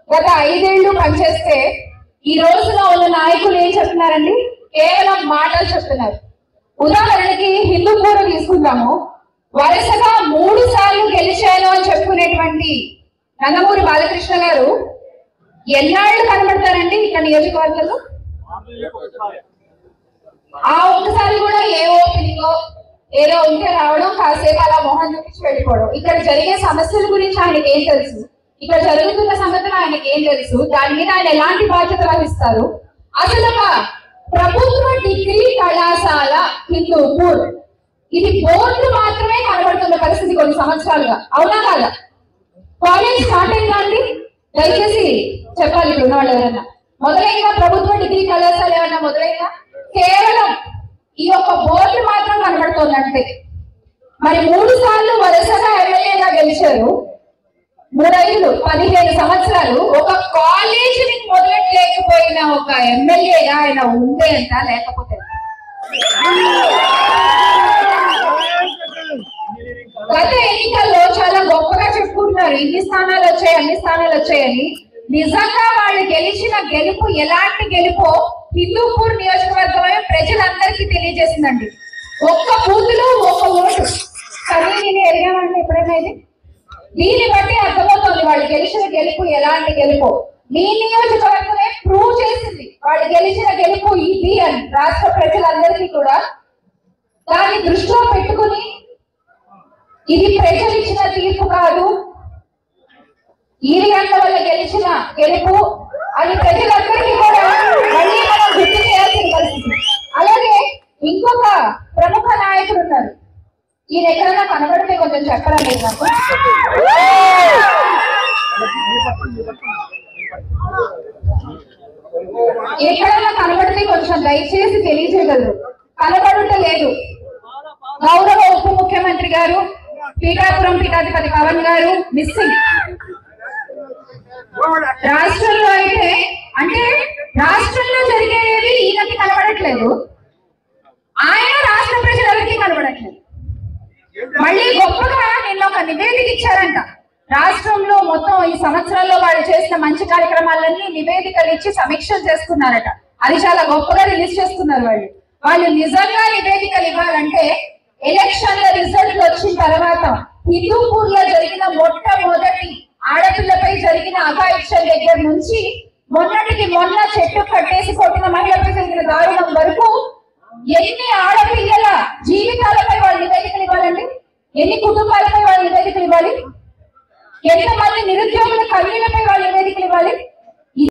గత 5 ఏళ్ళు పనిచేస్తే ఈ రోజులో ఉన్న నాయకులు ఏం చెప్తున్నారండి? కేవలం మాటలు చెప్తున్నారు. ఉదాహరణకి హిందూపూర్ తీసుకుందాము. వరుసగా 3 సార్లు గెలిచాను అని చెప్పుకునేటువంటి నందమూరి బాలకృష్ణ గారు ఎన్నాళ్ళు కనబడతారండి ఇక్కడ నియోజకవర్గంలో? ఆ ఒక్కసారి కూడా ఏ ఓపెనింగ్ ఏదో ఉంటే రావడం, కాసేపు అలా మొహం చూపించి వెళ్ళిపోవడం. ఇక్కడ జరిగే సమస్యల గురించి ఆయనకి ఏం తెలుసు? ఇక్కడ జరుగుతున్న సంగతులు ఆయనకి ఏం తెలుసు? దాని మీద ఆయన ఎలాంటి బాధ్యత వహిస్తారు? అసలు ఒక ప్రభుత్వ డిగ్రీ కళాశాల హిందూపూర్, ఇది బోర్డు మాత్రమే కనబడుతున్న పరిస్థితి కొన్ని సంవత్సరాలుగా, అవునా కాదా? కాలేజ్ స్టార్ట్ అయిందా అండి? దయచేసి చెప్పాలి ఇప్పుడు ఉన్న వాళ్ళు ఎవరన్నా. మొదలైందా ప్రభుత్వ డిగ్రీ కళాశాల ఏమన్నా మొదలైందా? కేవలం ఈ యొక్క బోర్డు మాత్రం కనబడుతోందంటే. మరి 3 సార్లు వరుసగా ఎమ్మెల్యేగా గెలిచారు. 3 ఏళ్ళు 15 సంవత్సరాలు ఒక కాలేజీని మొదలెట్టలేకపోయిన ఒక ఎమ్మెల్యేగా ఆయన ఉండే అంట, లేకపోతే గత ఎన్నికల్లో చాలా గొప్పగా చెప్పుకుంటున్నారు, ఇన్ని స్థానాలు వచ్చాయి అన్ని స్థానాలు వచ్చాయని. నిజంగా వాళ్ళు గెలిచిన గెలుపు ఎలాంటి గెలుపో హిందూపూర్ నియోజకవర్గమే ప్రజలందరికీ తెలియజేసిందండి. ఒక్క బూతులో ఒక ఓటు. కానీ నేను ఎరిగామంటే ఎప్పుడైనా ఇది దీన్ని బట్టి అర్థమవుతుంది వాళ్ళు గెలిచిన గెలుపు ఎలాంటి గెలుపు. మీ నియోజకవర్గమే ప్రూవ్ చేసింది వాళ్ళు గెలిచిన గెలుపు ఇది అని రాష్ట్ర ప్రజలందరికీ కూడా. దాన్ని దృష్టిలో పెట్టుకుని ఇది ప్రజలు ఇచ్చిన తీర్పు కాదు, ఈరిగంట వల్ల గెలిచిన గెలుపు అని ప్రజలందరికీ కూడా మళ్ళీ మనం గుర్తు చేయాల్సిన పరిస్థితి. అలాగే ఇంకొక ప్రముఖ నాయకుడు ఉన్నారు, ఈయన ఎక్కడైనా కనబడితే కొంచెం చెప్పరా లేదు నాకు. ఎక్కడైనా కనబడితే కొంచెం దయచేసి తెలియజేయగలరు. కనబడలేదు. గౌరవ ఉప ముఖ్యమంత్రి గారు, పీఠాపురం పీఠాధిపతి పవన్ గారు మిస్సింగ్. రాష్ట్రంలో అయితే అంటే రాష్ట్రంలో జరిగేది ఈయనకి కనబడట్లేదు, ఆయన రాష్ట్ర ప్రజలకి కనబడట్లేదు. మళ్ళీ గొప్పగా నిన్న ఒక నివేదిక ఇచ్చారంట. రాష్ట్రంలో మొత్తం ఈ సంవత్సరాల్లో వాళ్ళు చేసిన మంచి కార్యక్రమాలన్నీ నివేదికలు ఇచ్చి సమీక్షలు చేసుకున్నారట. అది చాలా గొప్పగా రిలీజ్ చేసుకున్నారు వాళ్ళు. వాళ్ళు నిజంగా నివేదికలు ఇవ్వాలంటే ఎలక్షన్ల రిజల్ట్ వచ్చిన తర్వాత హిందూపూర్ లో జరిగిన మొట్టమొదటి ఆడపిల్లపై జరిగిన అఘాయిత్యం దగ్గర నుంచి మొన్నటికి మొన్న చెట్టు కట్టేసి కొట్టిన మహిళపై జరిగిన దారుణం వరకు ఎన్ని ఆడపిల్లల జీవితాలపై వాళ్ళు నివేదికలు ఇవ్వాలండి? ఎన్ని కుటుంబాలపై వాళ్ళు నివేదికలు ఇవ్వాలి? ఎంతమంది నిరుద్యోగుల కన్నీళ్లపై వాళ్ళు నివేదికలు